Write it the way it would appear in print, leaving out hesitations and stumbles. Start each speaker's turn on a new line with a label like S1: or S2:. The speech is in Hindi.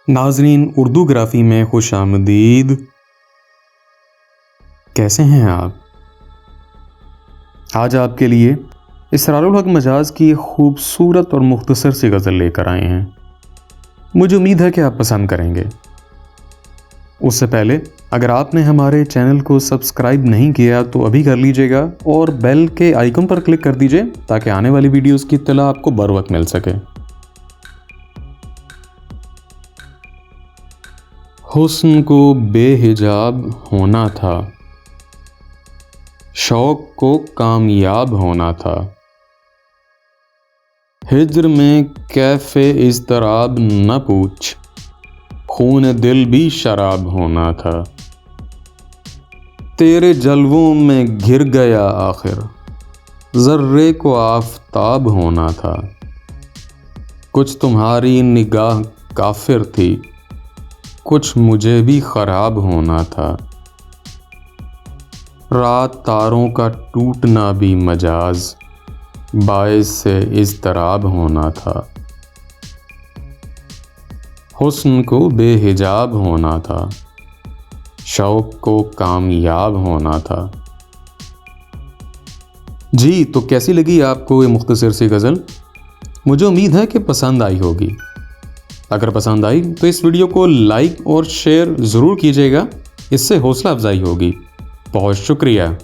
S1: नाज़रीन, उर्दू ग्राफ़ी में खुश आमदीद। कैसे हैं आप? आज आपके लिए इसरारुल हक मजाज की खूबसूरत और मुख्तसर सी गज़ल लेकर आए हैं। मुझे उम्मीद है कि आप पसंद करेंगे। उससे पहले अगर आपने हमारे चैनल को सब्सक्राइब नहीं किया तो अभी कर लीजिएगा और बेल के आइकन पर क्लिक कर दीजिए ताकि आने वाली वीडियोस की इत्तला आपको बर वक्त मिल सके। हुस्न को बेहिजाब होना था, शौक को कामयाब होना था। हिज्र में कैफ़े इज़्तिराब न पूछ, खून दिल भी शराब होना था। तेरे जलवों में घिर गया आखिर, ज़र्रे को आफ़ताब होना था। कुछ तुम्हारी निगाह काफिर थी, कुछ मुझे भी खराब होना था। रात तारों का टूटना भी मजाज, बाइस से इज़्तिराब होना था। हुस्न को बेहिजाब होना था, शौक को कामयाब होना था। जी, तो कैसी लगी आपको ये मुख्तसर सी गज़ल? मुझे उम्मीद है कि पसंद आई होगी। अगर पसंद आई तो इस वीडियो को लाइक और शेयर ज़रूर कीजिएगा, इससे हौसला अफजाई होगी। बहुत शुक्रिया।